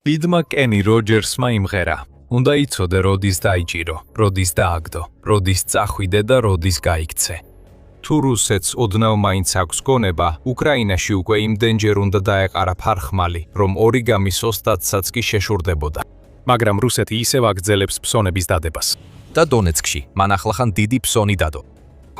დიდმა კენი როჯერსმა იმღერა. უნდა იცოდე, როდის დაიჭირო, როდის დააგდო, როდის წახვიდე და როდის გაიქცე. თუ რუსეთს ოდნავ მაინც აქვს გონება, უკრაინაში უკვე იმდენჯერ უნდა დაეყარა ფარხმალი, რომ ორიგამის ოსტატსაც კი შეშურდებოდა. მაგრამ რუსეთი ისევ აგრძელებს ფსონების დადებას. და დონეცკში მან ახლახან დიდი ფსონი დადო.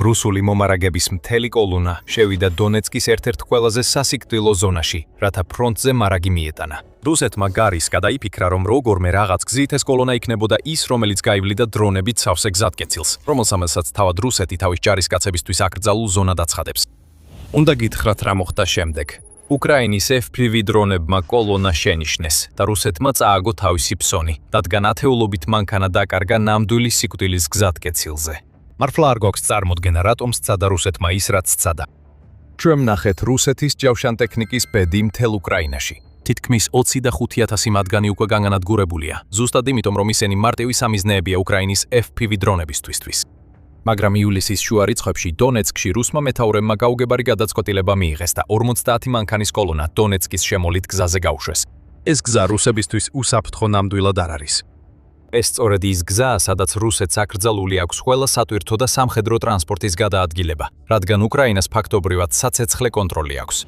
რუსული მომარაგების მთელი კოლონა შევიდა დონეცკის ერთ-ერთ ყველაზე სასიკვდილო ზონაში, რათა ფრონტზე მარაგი მიეტანა. რუსეთმა გარის გადაიფიქრა, რომ როგორმე რაღაც გზით ეს კოლონა იქნებოდა ის, რომელიც გაივლიდა დრონებით სავსე გზატკეცილს, რომელსაც თავად რუსეთი თავის ჯარისკაცებისთვის აკრძალულ ზონად აცხადებს. უნდა გითხრათ, რა მოხდა შემდეგ. უკრაინის FPV დრონებმა კოლონა შენიშნეს და რუსეთმა წააგო თავისი ფსონი, რადგან ათეულობით მანქანა დაკარგა ნამდვილი სიკვდილის გზატკეცილზე. მარფლა არ გვაქვს წარმოდგენა, რატომ სცადა რუსეთმა ის, რაც სცადა. ჩვენ ვნახეთ რუსეთის ჯავშანტექნიკის ბედი მთელ უკრაინაში. თითქმის 25,000 მათგანი უკვე განადგურებულია, ზუსტად იმიტომ, რომ ისინი მარტივი სამიზნეებია უკრაინის FPV დრონებისთვის. მაგრამ ივლისის შუა რიცხვებში დონეცკში რუსმა მეთაურებმა გაუგებარი გადაწყვეტილება მიიღეს და 50 მანქანის კოლონა დონეცკის შემოვლით გზაზე გაუშვეს. ეს გზა რუსებისთვის უსაფრთხო ნამდვილად არ არის. ეს სწორედ ის გზაა, სადაც რუსეთს აკრძალული აქვს ყველა სატვირთო და სამხედრო ტრანსპორტის გადაადგილება, რადგან უკრაინას ფაქტობრივად საცეცხლე კონტროლი აქვს.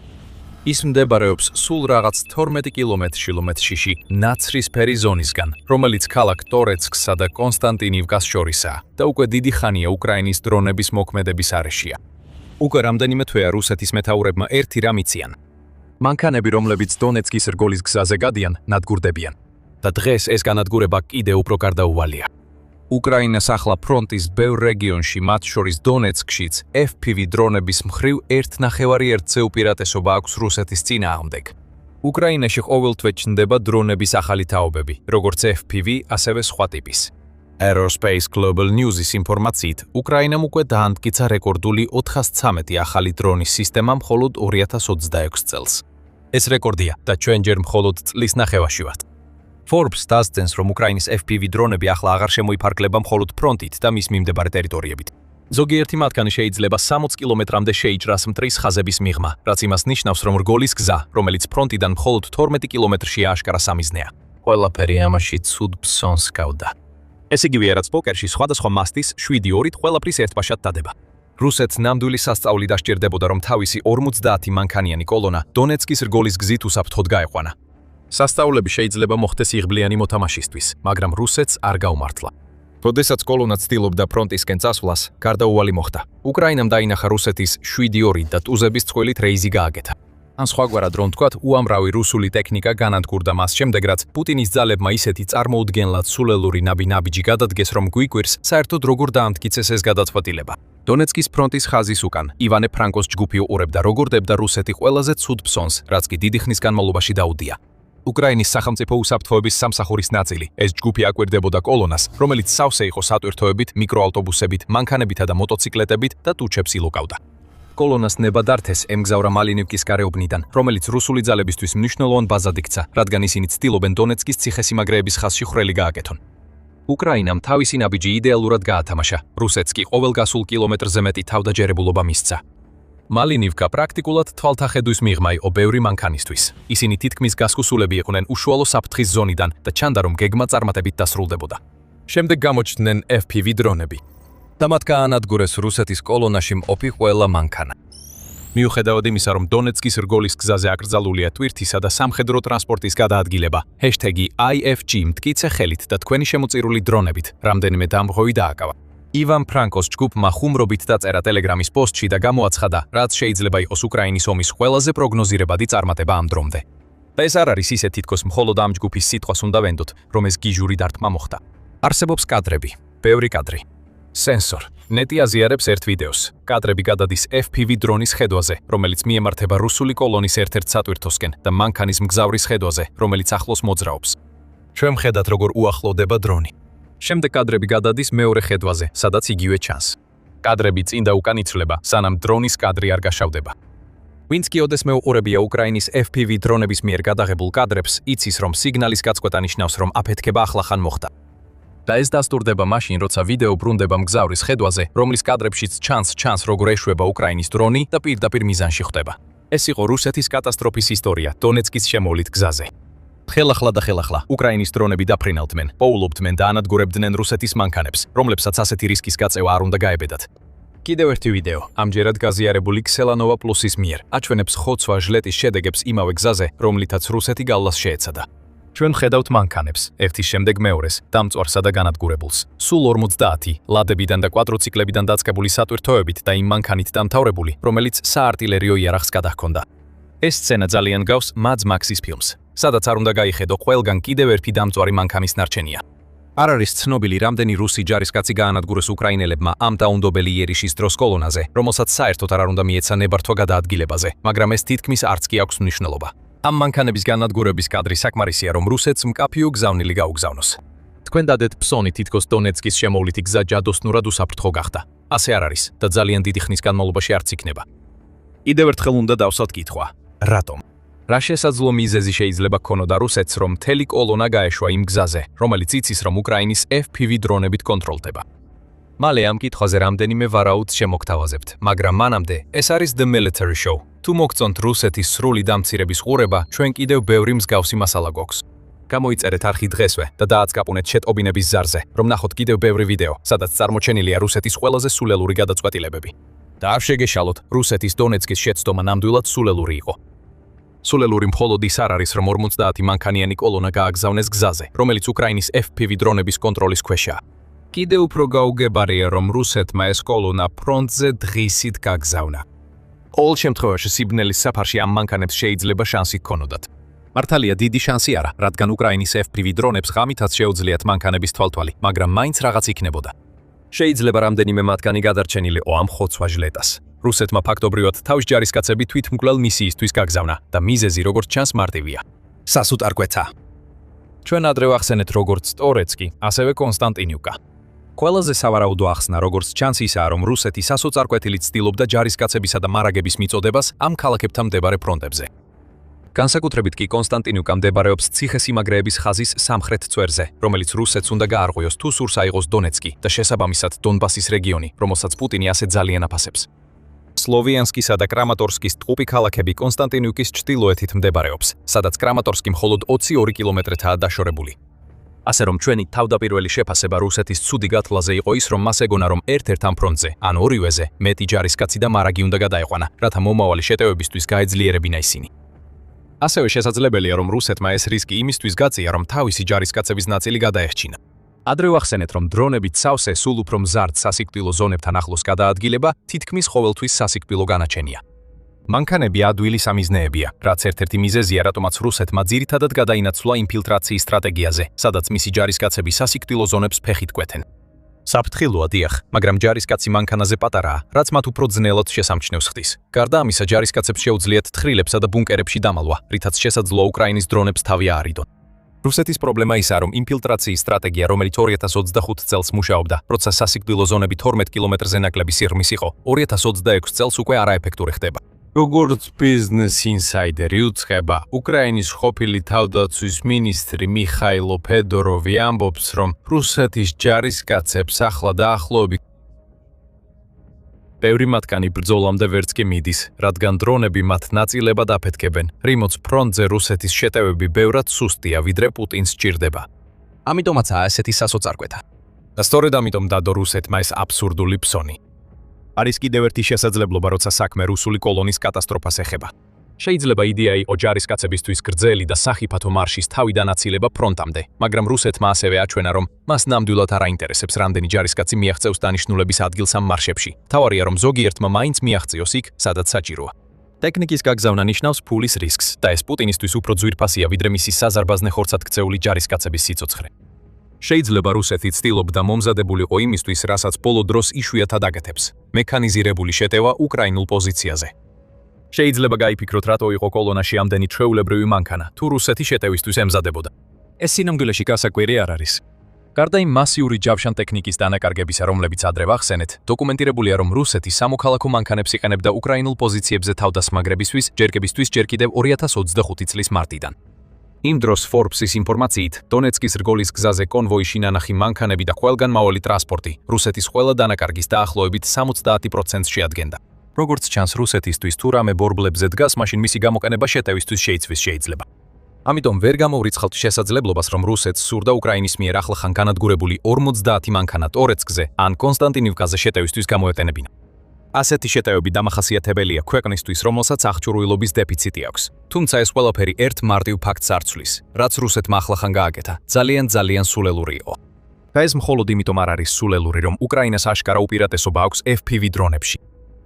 ის მდებარეობს სულ რაღაც 12 კილომეტრში ნაცრისფერი ზონისგან, რომელიც ქალაქ ტორეცკსა და კონსტანტინივკას შორისაა და უკვე დიდი ხანია უკრაინის დრონების მოქმედების არეშია. უკვე რამდენიმე თვეა რუსეთის მეთაურებმა ერთი რამ იციან. მანქანები, რომლებიც დონეცკის რგოლის გზაზე გადიან, ნადგურდებიან. და დღეს ეს განადგურება კიდევ უფრო გარდაუვალია. უკრაინას ახლა ფრონტის ბევრ რეგიონში, მათ შორის დონეცკშიც, FPV დრონების მხრივ 1.5-ზე უპირატესობა აქვს რუსეთის წინააღმდეგ. უკრაინაში ყოველთვე ჩნდება დრონების ახალი თაობები, როგორც FPV, ასევე სხვა ტიპის. Aerospace Global News-ის ინფორმაციით, უკრაინამ უკვე დაამტკიცა რეკორდული 413 ახალი დრონის სისტემა მხოლოდ 2026 წელს. ეს რეკორდია და ჩვენ ჯერ მხოლოდ წლის ნახევარში ვართ. Forbes დასძენს, რომ უკრაინის FPV დრონები ახლა აღარ შემოიფარგლება მხოლოდ ფრონტით და მის მიმდებარე ტერიტორიებით. ზოგიერთი მათგანი შეიძლება 60 კილომეტრამდე შეიჭრას მტრის ხაზების მიღმა, რაც იმას ნიშნავს, რომ რგოლის გზა, რომელიც ფრონტიდან მხოლოდ 12 კილომეტრშია აშკარა სამიზნეა. ყველაფერი ამაში ცუდ ფსონს გავდა. ეს იგივეა, რაც პოკერში სხვადასხვა მასტის 7-2-ით ყველაფრის ერთბაშად დადება. რუსეთს ნამდვილი სასწაული დასჭირდებოდა, რომ თავისი 50 მანქანიანი კოლონა დონეცკის რგოლის გზით უსაფრთხოდ გაეყვანა. სასწაულები შეიძლება მოხდეს იღბლიანი მოთამაშისთვის, მაგრამ რუსეთს არ გაუმართლა. როდესაც კოლონა ცდილობდა ფრონტისკენ წასვლას, გარდაუვალი მოხდა. უკრაინამ დაინახა რუსეთის 7-2 და ტუზების წყვილით რეიზი გააკეთა. ან სხვაგვარად რომ ვთქვათ, უამრავი რუსული ტექნიკა განადგურდა მას შემდეგ, რაც პუტინის ძალებმა ისეთი წარმოუდგენლად სულელური ნაბიჯი გადადგეს, რომ გვიკვირს, საერთოდ როგორ დაამტკიცეს ეს გადაწყვეტილება. დონეცკის ფრონტის ხაზის უკან ივანე ფრანკოს ჯგუფი უყურებდა, როგორ დებდა რუსეთი ყველაზე ცუდ ფსონს, რაც კი დიდი ხნის განმავლობაში დაუდია. უკრაინის სახელმწიფო უსაფრთხოების სამსახურის ნაწილი, ეს ჯგუფი აკვირდებოდა კოლონას, რომელიც სავსე იყო სატვირთოებით, მიკროავტობუსებით, მანქანებითა და მოტოციკლეტებით და ტუჩებს ილოკავდა. კოლონას ნება დართეს ემგზავრა მალინივკის გარეუბნიდან, რომელიც რუსული ძალებისთვის მნიშვნელოვან ბაზად იქცა, რადგან ისინი ცდილობენ დონეცკის ციხესიმაგრეების ხაზში ხვრელი გააკეთონ. უკრაინამ თავისი ნაბიჯი იდეალურად გაათამაშა, რუსეთს კი ყოველ გასულ კილომეტრზე მეტი თავდაჯერებულობა მისცა. მალინივკა პრაქტიკულად თვალთახედვის მიღმა იყო ბევრი მანქანისთვის. ისინი თითქმის გასქუსულები იყვნენ უშუალო საფრთხის ზონიდან და ჩანდა, რომ გეგმა წარმატებით დასრულდებოდა. შემდეგ გამოჩნდნენ FPV დრონები და მათ გაანადგურეს რუსეთის კოლონაში მყოფი ყველა მანქანა. მიუხედავად იმისა, რომ დონეცკის რგოლის გზაზე აკრძალულია ტვირთისა და სამხედრო ტრანსპორტის გადაადგილება, #IFG მტკიცე ხელით და თქვენი შემოწირული დრონებით, რამდენიმე დამღოვი დააკავა. ივან ფრანკოს ჯგუფმა ხუმრობით დაწერა ტელეგრამის პოსტში და გამოაცხადა, რაც შეიძლება იყოს უკრაინის ომის ყველაზე პროგნოზირებადი წარმატება ამ დრომდე. და ეს არ არის ისე თითქოს მხოლოდ ამ ჯგუფის სიტყვას უნდა ვენდოთ, რომ ეს გიჟური დარტყმა მოხდა. არსებობს კადრები, ბევრი კადრი. სენსორ ნეტი აზიარებს ერთ ვიდეოს. კადრები გადადის FPV დრონის ხედვაზე, რომელიც მიემართება რუსული კოლონის ერთ-ერთ სატვირთოსკენ და მანქანის მგზავრის ხედვაზე, რომელიც ახლოს მოძრაობს. ჩვენ ვხედავთ, როგორ უახლოვდება დრონი. შემდეგ კადრები გადადის მეორე ხედვაზე, სადაც იგივე ჩანს. კადრები წინ და უკან იცვლება, სანამ დრონის კადრი არ გაშავდება. ვინც კი ოდესმე უყურებია უკრაინის FPV დრონების მიერ გადაღებულ კადრებს, იცის, რომ სიგნალის გაწყვეტა ნიშნავს, რომ აფეთქება ახლახან მოხდა. და ეს დასტურდება მაშინ, როცა ვიდეო ბრუნდება მგზავრის ხედვაზე, რომლის კადრებშიც ჩანს როგორ ეშვება უკრაინის დრონი და პირდაპირ მიზანში ხვდება. ეს იყო რუსეთის კატასტროფის ისტორია დონეცკის შემოვლით გზაზე. ხელახლა და ხელახლა უკრაინის დრონები დაფრინავდნენ, პოულობდნენ და ანადგურებდნენ რუსეთის მანქანებს, რომლებსაც ასეთი რისკის გაწევა არ უნდა გაებედათ. კიდევ ერთი ვიდეო, ამჯერად გაზიარებული ქსელანოვა პლუსის მიერ, აჩვენებს ხოცვა ჟლეტის შედეგებს იმავე გზაზე, რომლითაც რუსეთი გავლას შეეცადა. ჩვენ ხედავთ მანქანებს, ერთის შემდეგ მეორეს, დამწვარსა და განადგურებულს. სულ 50 ლადებიდან და კვადროციკლებიდან დაწყებული სატვირთოებით და იმ მანქანით დამთავრებული, რომელიც საარტილერიო იარაღს გადაჰქონდა. ეს სცენა ძალიან გავს Mad Max-ის ფილმს, სადაც არ უნდა გაიხედო ყველგან კიდევ ერთი დამწვარი მანქანის ნარჩენია. არ არის ცნობილი, რამდენი რუსი ჯარისკაცი გაანადგურეს უკრაინელებმა ამ დაუნდობელი იერიშის დროს კოლონაზე, რომელსაც საერთოდ არ უნდა მიეცა ნებართვა გადაადგილებაზე, მაგრამ ეს თითქმის არც კი აქვს მნიშვნელობა. ამ მანქანების განადგურების კადრი საკმარისია, რომ რუსეთს მკაფიო გზავნილი გაუგზავნოს. თქვენ დადეთ ფსონი, თითქოს დონეცკის შემოვლითი გზა ჯადოსნურად უსაფრთხო გახდა. ასე არ არის და ძალიან დიდი ხნის განმავლობაში არც იქნება. კიდევ ერთხელ უნდა დავსვათ კითხვა. რატომ? რა შესაძლო მიზეზი შეიძლება ქონოდა რუსეთს, რომ მთელი კოლონა გაეშვა იმ გზაზე, რომელიც იცის, რომ უკრაინის FPV დრონებით კონტროლდება? მალე ამ კითხვაზე რამდენიმე ვარაუდს შემოგთავაზებთ, მაგრამ მანამდე ეს არის The Military Show. თუ მოგწონთ რუსეთის სრული დამცირების ყურება, ჩვენ კიდევ ბევრი მსგავსი მასალა გვაქვს. გამოიწერეთ არხი დღესვე და დააწკაპუნეთ შეტყობინების ზარზე, რომ ნახოთ კიდევ ბევრი ვიდეო, სადაც წარმოჩენილია რუსეთის ყველაზე სულელური გადაწყვეტილებები. და არ შეგეშალოთ, რუსეთის დონეცკის შეცდომა ნამდვილად სულელური იყო. სულელური მხოლოდ ის არ არის, რომ 50 მანქანიანი კოლონა გააგზავნეს გზაზე, რომელიც უკრაინის FPV დრონების კონტროლის ქვეშაა. კიდევ უფრო გაუგებარია, რომ რუსეთმა ეს კოლონა ფრონტზე დღისით გაგზავნა. ყოველ შემთხვევაში სიბნელის საფარში ამ მანქანებს შეიძლება შანსი ჰქონოდათ. მართალია დიდი შანსი არა, რადგან უკრაინის FPV დრონებს ღამითაც შეუძლიათ მანქანების თვალთვალი, მაგრამ მაინც რაღაც იქნებოდა. შეიძლება რამდენიმე მათგანი გადარჩენილიყო ამ ხოცვა ჟლეტას. რუსეთმა ფაქტობრივად თავის ჯარისკაცები თვითმკვლელ მისიისთვის გაგზავნა და მიზეზი როგორც ჩანს მარტივია. სასუტარკვეთა. ჩვენ ადრე ვახსენეთ როგორც ტორეცკი, ასევე კონსტანტინიუკა. ყველაზე სავარაუდო ახსნა როგორც ჩანს ისაა, რომ რუსეთი სასოწარკვეთილით ცდილობდა ჯარისკაცებისა და მარაგების მიწოდებას ამ ქალაქებთან მდებარე ფრონტებზე. განსაკუთრებით კი კონსტანტინიუკა მდებარეობს ციხესიმაგრეების ხაზის სამხრეთ წვერზე, რომელიც რუსეთს უნდა გაარღვიოს თუ სურს აიღოს დონეცკი და შესაბამისად დონბასის რეგიონი, რომელსაც პუტინი ასე ძალიან აფასებს. სლოვიანსკისა და კრამატორსკის ტყუპი ქალაქები კონსტანტინიუკის ჩრდილოეთით მდებარეობს, სადაც კრამატორსკი მხოლოდ 22 კილომეტრითაა დაშორებული. ასე რომ ჩვენი თავდაპირველი შეფასება რუსეთის ცუდი გათვლაზე იყო ის, რომ მას ეგონა, რომ ერთ-ერთ ამ ფრონტზე, ან ორივეზე, მეტი ჯარისკაცი და მარაგი უნდა გადაეყვანა, რათა მომავალი შეტევებისთვის გაეძლიერებინა ისინი. ასევე შესაძლებელია, რომ რუსეთმა ეს რისკი იმისთვის გაწია, რომ თავისი ჯარისკაცების ნაწილი გადაეჰჩინა. ადრე ვახსენეთ, რომ დრონებით სავსე სულ უფრო მზარდ სასიკვდილო ზონებთან ახლოს გადაადგილება თითქმის ყოველთვის სასიკვდილო განაჩენია. მანქანები ადვილი სამიზნეებია, რაც ერთ-ერთი მიზეზია, რატომაც რუსეთმა ძირითადად გადაინაცვლა ინფილტრაციის სტრატეგიაზე, სადაც მისი ჯარისკაცები სასიკვდილო ზონებს ფეხით კვეთენ. საფრთხილოა დიახ, მაგრამ ჯარისკაცი მანქანაზე პატარაა, რაც მათ უფრო ძნელად შესამჩნევს ხდის. გარდა ამისა, ჯარისკაცებს შეუძლიათ თხრილებსა და ბუნკერებში დამალვა, რითაც შესაძლოა უკრაინის დრონებს თავი აარიდონ. რუსეთის პრობლემა ისაა, რომ ინფილტრაციის სტრატეგია, რომელიც 2025 წელს მუშაობდა, როცა სასიკვდილო ზონები 12 კილომეტრზე ნაკლები სიღრმის იყო, 2026 წელს უკვე არაეფექტური ხდება. როგორც ბიზნეს ინსაიდერი უცხება, უკრაინის ყოფილი თავდაცვის მინისტრი მიხაილო ფედოროვი ამბობს, რომ რუსეთის ჯარისკაცებს ახლა დაახლოებით ბევრი მათგანი ბრძოლამდე ვერც კი მიდის, რადგან დრონები მათ ნაწილებად აფეთქებენ, რიმოც ფრონტზე რუსეთის შეტევები ბევრად სუსტია, ვიდრე პუტინს სჭირდება. ამიტომაცაა ესეთი სასოწარკვეთა. და სწორედ ამიტომ დადო რუსეთმა ეს აბსურდული ფსონი. არის კიდევ ერთი შესაძლებლობა, როცა საქმე რუსული კოლონის კატასტროფას ეხება. შეიძლება იდეა იყო ჯარისკაცებისთვის გრძელი და სახიფათო მარშის თავიდან აცილება ფრონტამდე, მაგრამ რუსეთმა ასევე აჩვენა, რომ მას ნამდვილად არ აინტერესებს, რამდენი ჯარისკაცი მიაღწევს დანიშნულების ადგილს ამ მარშებში. თავარია, რომ ზოგიერთმა მაინც მიაღწიოს იქ, სადაც საჭიროა. ტექნიკის გაგზავნა ნიშნავს ფულის რისკს და ეს პუტინისთვის უფრო ძვირფასია, ვიდრე მისი საზარბაზნე ხორცად ქცეული ჯარისკაცების სიცოცხლე. შეიძლება რუსეთი ცდილობდა მომზადებულიყო იმისთვის, რასაც ბოლო დროს იშვიათად აკეთებს, მექანიზირებული შეტევა უკრაინულ პოზიციაზე. შეიძლება გაიფიქროთ, რატო იყო კოლონაში ამდენი ჩვეულებრივი მანქანა, თუ რუსეთი შეტევისთვის ემზადებოდა. ეს სინამდვილეში გასაკვირი არ არის. გარდა იმ მასიური ჯავშან ტექნიკის დანაკარგებისა, რომლებიც ადრე ვახსენეთ, დოკუმენტირებულია, რომ რუსეთი სამოქალაქო მანქანებს იყენებდა უკრაინულ პოზიციებზე თავდასმაგრებისთვის, ჯერ კიდევ 2025 წლის მარტიდან. იმ დროს Forbes-ის ინფორმაციით, დონეცკის რგოლის გზაზე კონვოიში ნანახი მანქანები და ყველგანმავალი ტრანსპორტი რუსეთის ყველა დანაკარგის დაახლოებით 70%-ს შეადგენდა. როგორც ჩანს, რუსეთისთვის თუ რამე ბორბლებზე დგას, მაშინ მისი გამოყენება შეტევისთვის შეიძლება. ამიტომ ვერ გამოვრიცხავთ შესაძლებლობას, რომ რუსეთს სურდა უკრაინის მიერ ახლახან განადგურებული 50 მანქანა ტორეცკზე ან კონსტანტინივკაზე შეტევისთვის გამოეტენებინა. ასეთი შეტევები დამახასიათებელია ქვეყნისთვის, რომელსაც აღჭურვილობის დეფიციტი აქვს. თუმცა ეს ყველაფერი ერთ მარტივ ფაქტს არ ცვლის, რაც რუსეთმა ახლახან გააკეთა, ძალიან სულელური იყო. და ეს მხოლოდ იმიტომ არ არის სულელური, რომ უკრაინას აშკარა უპირატესობა აქვს FPV დრონებში.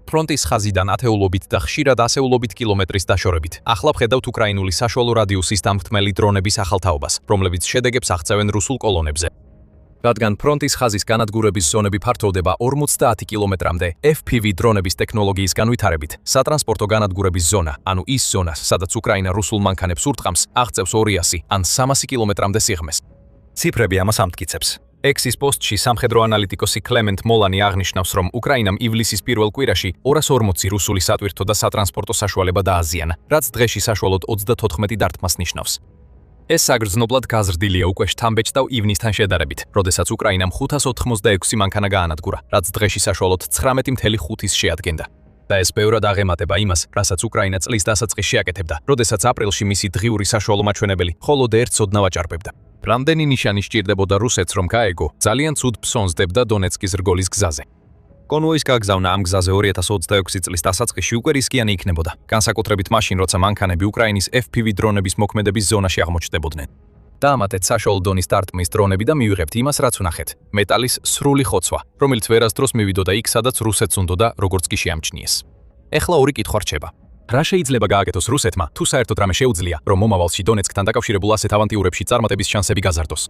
ფრონტის ხაზიდან ათეულობით და ხშირად ასეულობით კილომეტრის დაშორებით. ახლა ვხედავთ უკრაინული საშუალო რადიუსის დამხტმელი დრონების ახალთაობას, რომლებიც შედეგებს აღწევენ რუსულ კოლონებზე. რადგან ფრონტის ხაზის განადგურების ზონები ფართოვდება 50 კილომეტრამდე, FPV დრონების ტექნოლოგიის განვითარებით, სატრანსპორტო განადგურების ზონა, ანუ ის ზონა, სადაც უკრაინა რუსულ მანქანებს ურტყამს, აღწევს 200 ან 300 კილომეტრამდე სიღრმეს. ციფრები ამას ამტკიცებს. Exis postში სამხედრო ანალიტიკოსი კლემენტ მოლანი აღნიშნავს, რომ უკრაინამ ივლისის პირველ კვირაში 240 რუსული სატვირთო და სატრანსპორტო საშუალება დააზიანა, რაც დღეში საშუალოდ 34 დარტყმას ნიშნავს. ეს საგრძნობლად გაზრდილია უკვე შთამბეჭდავ ივნისთან შედარებით, როდესაც უკრაინამ 586 მანქანა გაანადგურა, რაც დღეში საშუალოდ 19.5-ის შეადგენდა. და ეს ბევრად აღემატება იმას, რასაც უკრაინა წლის დასაწყისში აკეთებდა, როდესაც აპრილში მისი დღიური საშუალო მაჩვენებელი მხოლოდ ერთს ოდნავ აჭარბებდა. რამდენი ნიშანი სჭირდებოდა რუსეთს, რომ გაეგო, ძალიან ცუდ ფსონს დებდა დონეცკის რგოლის გზაზე. კონვოის გაგზავნა ამ გზაზე 2026 წლის დასაწყისში უკვე რისკიანი იქნებოდა, განსაკუთრებით მაშინ, როცა მანქანები უკრაინის FPV დრონების მოქმედების ზონაში აღმოჩნდებოდნენ. დაამატეთ საშუალო დონის დარტყმის დრონები და მივიღებთ იმას, რაც ვნახეთ, მეტალის სრული ხოცვა, რომელიც ვერასდროს მივიდოდა იქ, სადაც რუსეთს უნდოდა, როგორც კი შეამჩნიეს. ეხლა ორი კითხვა რჩება. რა შეიძლება გააკეთოს რუსეთმა, თუ საერთოდ რამე შეუძლია, რომ მომავალში დონეცკთან დაკავშირებულ ასეთ ავანტიურებში წარმატების შანსები გაზარდოს?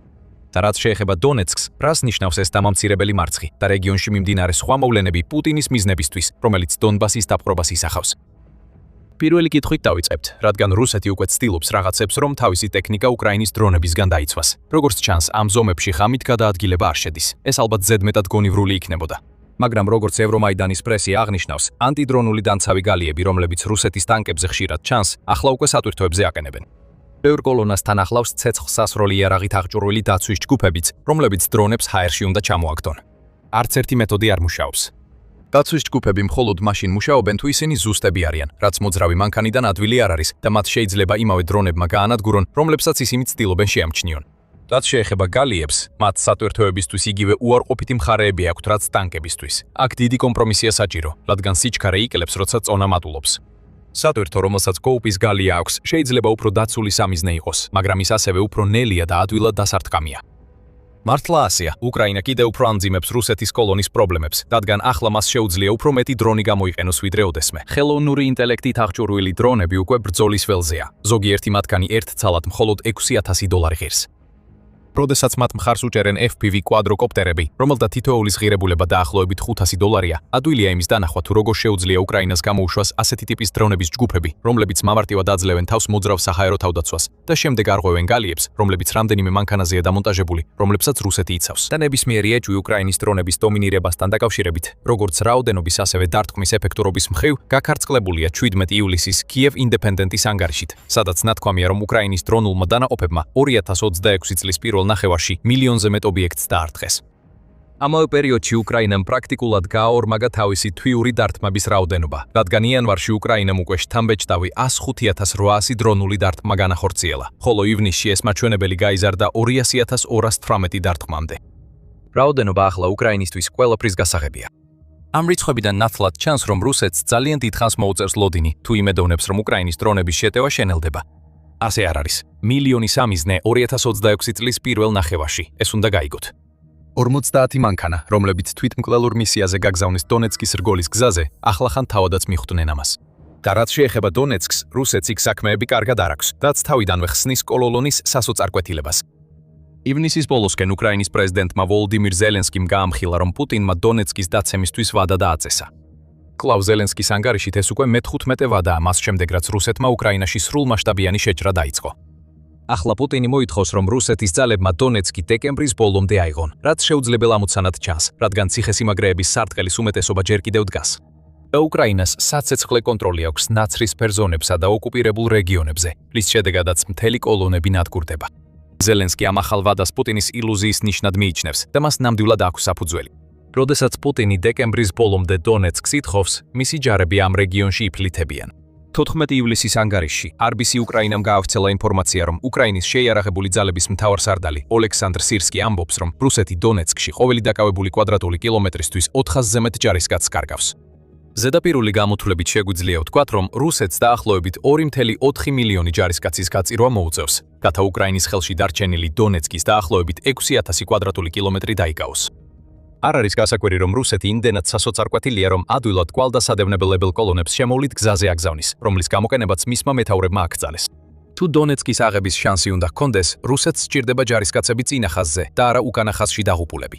და რაც შეეხება დონეცკს, რას ნიშნავს ეს დამამცირებელი მარცხი და რეგიონში მიმდინარე სხვა მოვლენები პუტინის მიზნებისთვის, რომელიც დონბასის დაპყრობას ისახავს? პირველი კითხვით დავიწყებთ, რადგან რუსეთი უკვე ცდილობს რაღაცებს, რომ თავისი ტექნიკა უკრაინის დრონებისგან დაიცვას. როგორც ჩანს, ამ ზომებში ღამით გადაადგილება არ შედის. ეს ალბათ ზედმეტად გონივრული იქნებოდა. მაგრამ როგორც ევრომაიდანის პრესი აღნიშნავს, ანტიდრონული დამცავი გალიები, რომლებიც რუსეთის ტანკებზე ხშირად ჩანს, ახლა უკვე სატვირთოებზე აყენებენ. ბევრ კოლონასთან ახლავს ცეცხლსასროლი იარაღით აღჭურვილი დაცვის ჯგუფებიც, რომლებიც დრონებს ჰაერში უნდა ჩამოაგდონ. არც ერთი მეთოდი არ მუშაობს. დაცვის ჯგუფები მხოლოდ მაშინ მუშაობენ, თუ ისინი ზუსტები არიან, რაც მოძრავი მანქანიდან ადვილი არ არის და მათ შეიძლება იმავე დრონებმა გაანადგურონ, რომლებსაც ისინი ცდილობენ შეამჩნიონ. რაც შეეხება გალიებს, მათ სატვირთოებისთვის იგივე უარყოფითი მხარეები აქვთ, რაც ტანკებისთვის. აქ დიდი კომპრომისია საჭირო, რადგან სიჩქარე იკლებს, როცა წონა მატულობს. სატვირთო, რომელსაც კოუპის გალია აქვს, შეიძლება უფრო დაცული სამიზნე იყოს, მაგრამ ის ასევე უფრო ნელია და ადვილად დასარტყამია. მართლა ასეა, უკრაინა კიდევ უფრო ამძიმებს რუსეთის კოლონის პრობლემებს, რადგან ახლა მას შეუძლია უფრო მეტი დრონი გამოიყენოს ვიდრე ოდესმე. ხელოვნური ინტელექტით აღჭურვილი დრონები უკვე ბრძოლის ველზეა. ზოგიერთი მათგანი ერთ ცალად მხოლოდ $6,000 ღირს. როდესაც მათ მხარს უჭერენ FPV კვადროკოპტერები, რომელთა თითოეულის ღირებულება დაახლოებით $500, ადვილია იმის დანახვა, თუ როგორ შეუძლია უკრაინას გამოუშვას ასეთი ტიპის დრონების ჯგუფები, რომლებიც მამართივად აძლევენ თავს მოძრავ საჰაერო თავდაცვას და შემდეგ არღვევენ გალიებს, რომლებიც რამდენიმე მანქანაზეა დამონტაჟებული, რომლებსაც რუსეთი იცავს. და ნებისმიერი ეჭვი უკრაინის დრონების დომინირებასთან დაკავშირებით, როგორც რაოდენობის, ასევე დარტყმის ეფექტურობის მხრივ, გაქარწყლებულია 17 ივლისის Kyiv Independent-ის ანგარიშით, სადაც ნათქვამია, რომ უკრაინის დრონულმა დანაყოფებმა 2026 წლის პირველ ნახევარში მილიონზე მეტ ობიექტს დაარტყეს. ამავე პერიოდში უკრაინამ პრაქტიკულად გააორმაგა თავისი თვიური დარტყმების რაოდენობა, რადგან იანვარში უკრაინამ უკვე შთამბეჭდავი 105,800 დრონული დარტყმა განახორციელა, ხოლო ივნისში ეს მაჩვენებელი გაიზარდა 200,218 დარტყმამდე. რაოდენობა ახლა უკრაინისთვის ყველაფრის გასაღებია. ამ რიცხვებიდან ნათლად ჩანს, რომ რუსეთს ძალიან დიდხანს მოუწევს ლოდინი, თუ იმედოვნებს, რომ უკრაინის დრონების შეტევა შენელდება. ასე არ არის. მილიონი სამიზნე 2026 წლის პირველ ნახევარში, ეს უნდა გაიგოთ. 50 მანქანა, რომლებიც თვითმკვლელურ მისიაზე გაგზავნეს დონეცკის რგოლის გზაზე, ახლახან თავადაც მიხვდნენ ამას. და რაც შეეხება დონეცკს, რუსეთს იქ საქმეები კარგად არ აქვს, რაც თავიდანვე ხსნის კოლოლონის სასოწარკვეთილებას. ივნისის ბოლოსკენ უკრაინის პრეზიდენტმა ვოლოდიმირ ზელენსკიმ გაამხილა, რომ პუტინმა დონეცკის დაცემისთვის ვადა დააწესა. კლავ ზელენსკის ანგარიშით ეს უკვე მე-15 ვადაა მას შემდეგ, რაც რუსეთმა უკრაინაში სრულმასშტაბიანი შეჭრა დაიწყო. ახლა პუტინი მოითხოვს, რომ რუსეთის ძალებმა დონეცკი დეკემბრის ბოლომდე აიღონ, რაც შეუძლებელ ამოცანად ჩანს, რადგან ციხესიმაგრეების სარტყელის უმეტესობა ჯერ კიდევ დგას. უკრაინას საცეცხლე კონტროლი აქვს ნაცრისფერ ზონებსა და ოკუპირებულ რეგიონებზე, რის შედეგადაც მთელი კოლონები ნადგურდება. ზელენსკი ამ ახალ ვადას პუტინის ილუზიის ნიშნად მიიჩნევს და მას ნამდვილად აქვს საფუძველი. როდესაც პუტინი დეკემბრის ბოლომდე დონეცკს ითხოვს, მისი ჯარები ამ რეგიონში იფლითებიან. 14 ივლისის ანგარიშში RBC უკრაინამ გაავრცელა ინფორმაცია, რომ უკრაინის შეიარაღებული ძალების მთავარსარდალი ოლექსანდრ სირსკი ამბობს, რომ რუსეთი დონეცკში ყოველი დაკავებული კვადრატული კილომეტრისთვის 400-ზე მეტ ჯარისკაცს კარგავს. ზედაპირული გამოთვლებით შეგვიძლია ვთქვათ, რომ რუსეთს დაახლოებით 2.4 მილიონი ჯარისკაცის გაწირვა მოუწევს, რათა უკრაინის ხელში დარჩენილი დონეცკის დაახლოებით 6,000 კვადრატული კილომეტრი დაიკავოს. არ არის გასაკვირი, რომ რუსეთი იმდენად სასოწარკვეთილია, რომ ადვილად კვალდასადევნებელებელ კოლონებს შემოვლით გზაზე აგზავნის, რომლის გამოყენებაც მისმა მეთაურებმა აქცალეს. თუ დონეცკის აღების შანსი უნდა ჰქონდეს, რუსეთს სჭირდება ჯარისკაცები წინა ხაზზე და არა უკანა ხაზში დაღუპულები.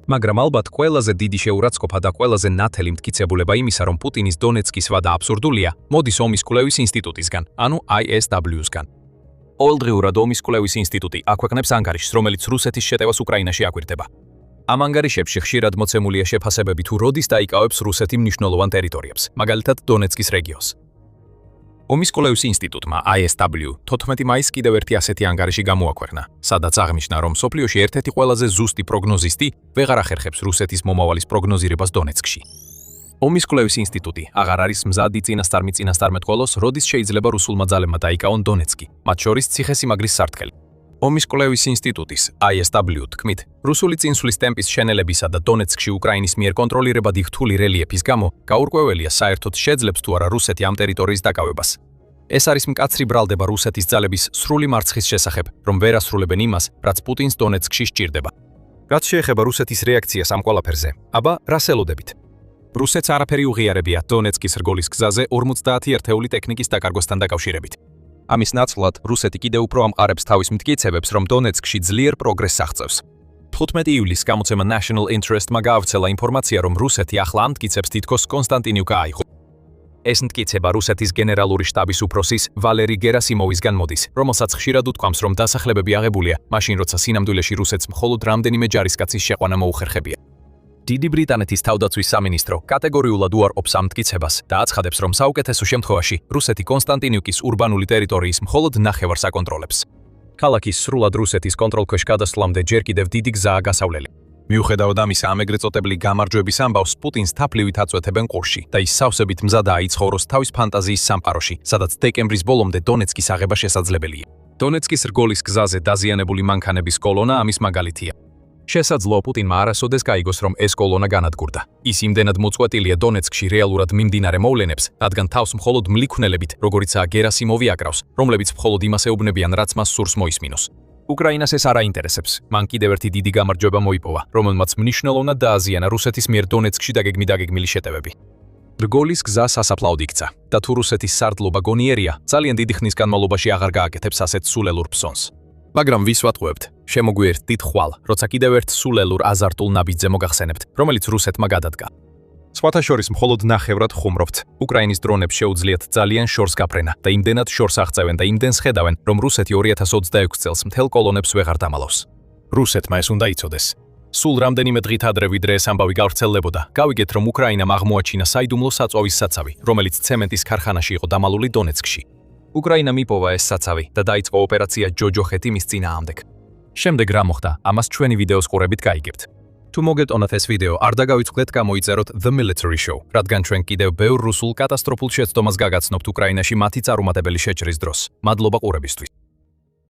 მაგრამ ალბათ ყველაზე დიდი შეურაცხყოფა და ყველაზე ნათელი მტკიცებულება იმისა, რომ პუტინის დონეცკის ვადა აბსურდულია, მოდის ომის კვლევის ინსტიტუტისგან, ანუ ISW-სგან. ყოველდღიურად ომის კვლევის ინსტიტუტი აქვეყნებს ანგარიშს, რომელიც რუსეთის შეტევას უკრაინაში აკვირდება. ამ ანგარიშებში ხშირად მოცემულია შეფასებები, თუ როდის დაიკავებს რუსეთი მნიშვნელოვან ტერიტორიებს, მაგალითად დონეცკის რეგიონს. ომის კვლევის ინსტიტუტმა ISW 14 მაისს კიდევ ერთი ასეთი ანგარიში გამოაქვეყნა, სადაც აღნიშნა, რომ მსოფლიოში ერთ-ერთი ყველაზე ზუსტი პროგნოზისტი ვეღარ ახერხებს რუსეთის მომავალის პროგნოზირებას დონეცკში. ომის კვლევის ინსტიტუტი აღარ არის მზადი წინასწარმეტყველოს, როდის შეიძლება რუსულმა ძალებმა დაიკავონ დონეცკი, მათ შორის ციხესიმაგრის სარტყელი. ომის კვლევის ინსტიტუტის ISW თქმით, რუსული წინსვლის ტემპის შენელებისა და დონეცკში უკრაინის მიერ კონტროლირებადი რთული რელიეფის გამო გაურკვეველია საერთოდ შეძლებს თუ არა რუსეთი ამ ტერიტორიის დაკავებას. ეს არის მკაცრი ბრალდება რუსეთის ძალების სრული მარცხის შესახებ, რომ ვერ ასრულებენ იმას, რაც პუტინს დონეცკში სჭირდება. რაც შეეხება რუსეთის რეაქციას ამ ყველაფერზე, აბა რას ელოდებით? რუსეთს არაფერი უღიარებია დონეცკის რგოლის გზაზე 50 ერთეული ტექნიკის დაკარგვასთან დაკავშირებით. ამის ნაცვლად რუსეთი კიდევ უფრო ამყარებს თავის მტკიცებებს, რომ დონეცკში ძლიერ პროგრესს აღწევს. 15 ივლისს გამოცემა National Interest-მა გაავრცელა ინფორმაცია, რომ რუსეთი ახლა ამ მტკიცებს თითქოს კონსტანტინივკა აიღო. ეს მტკიცება რუსეთის გენერალური შტაბის უფროსის ვალერი გერასიმოვისგან მოდის, რომელსაც ხშირად უთქვამს, რომ დასახლებები აღებულია, მაშინ როცა სინამდვილეში რუსეთს მხოლოდ რამდენიმე ჯარისკაცის შეყვანა მოუხერხებია. დიდი ბრიტანეთის თავდაცვის სამინისტრო კატეგორიულად უარყოფს ამ მტკიცებას და აცხადებს, რომ საუკეთესო შემთხვევაში რუსეთი კონსტანტინივკის ურბანული ტერიტორიის მხოლოდ ნახევარს აკონტროლებს. ქალაქის სრულად რუსეთის კონტროლქვეშ გადასვლამდე ჯერ კიდევ დიდი გზაა გასავლელი. მიუხედავად ამისა, ამ ეგრეთ წოდებული გამარჯვების ამბავს პუტინს თაფლივით აწვეთებენ ყურში და ის სავსებით მზადაა იცხოვროს თავის ფანტაზიის სამყაროში, სადაც დეკემბრის ბოლომდე დონეცკის აღება შესაძლებელია. დონეცკის რგოლის გზაზე დაზიანებული მანქანების კოლონა ამის მაგალითია. შესაძლოა პუტინმა არასოდეს გაიგოს, რომ ეს კოლონა განადგურდა. ის იმდენად მოწყვეტილია დონეცკში რეალურად მიმდინარე მოვლენებს, რადგან თავს მხოლოდ მლიქვნელებით, როგორიცაა გერასიმოვი აკრავს, რომლებიც მხოლოდ იმას ეუბნებიან, რაც მას სურს მოისმინოს. უკრაინას ეს არ აინტერესებს. მან კიდევ ერთი დიდი გამარჯვება მოიპოვა, რომელმაც მნიშვნელოვნად დააზიანა რუსეთის მიერ დონეცკში დაგეგმილი შეტევები. რგოლის გზა სასაფლაოდ იქცა და თუ რუსეთის სარდლობა გონიერია, ძალიან დიდი ხნის განმავლობაში აღარ გააკეთებს ასეთ სულელურ ფსონს. მაგრამ ვის ვატყუებთ? შემოგვიერთდით ხვალ, როცა კიდევ ერთ სულელურ აზარტულ ნაბიჯზე მოგახსენებთ, რომელიც რუსეთმა გადადგა. სხვათა შორის მხოლოდ ნახევრად ხუმრობთ. უკრაინის დრონებს შეუძლიათ ძალიან შორს გაფრენა და იმდენად შორს აღწევენ და იმდენს ხედავენ, რომ რუსეთი 2026 წელს მთელ კოლონებს ვეღარ დამალავს. რუსეთმა ეს უნდა იცოდეს. სულ რამდენიმე დღით ადრე ვიდრე ეს ამბავი გავრცელდებოდა, გავიგეთ, რომ უკრაინამ აღმოაჩინა საიდუმლო საწვავის საცავი, რომელიც ცემენტის ქარხანაში იყო დამალული დონეცკში. უკრაინამ იპოვა ეს საცავი და დაიწყო ოპერაცია ჯოჯოხეთი მის წინააღმდეგ. შემდეგ რა მოხდა, ამას ჩვენი ვიდეოს ყურებით გაიგებთ. თუ მოგეტონათ ეს ვიდეო, არ დაგავიწყდეთ გამოიწეროთ The Military Show, რადგან ჩვენ კიდევ ბევრ რუსულ კატასტროფულ შეცდომას გაგაცნობთ უკრაინაში მათი წარუმატებელი შეჭრის დროს. მადლობა ყურებისთვის.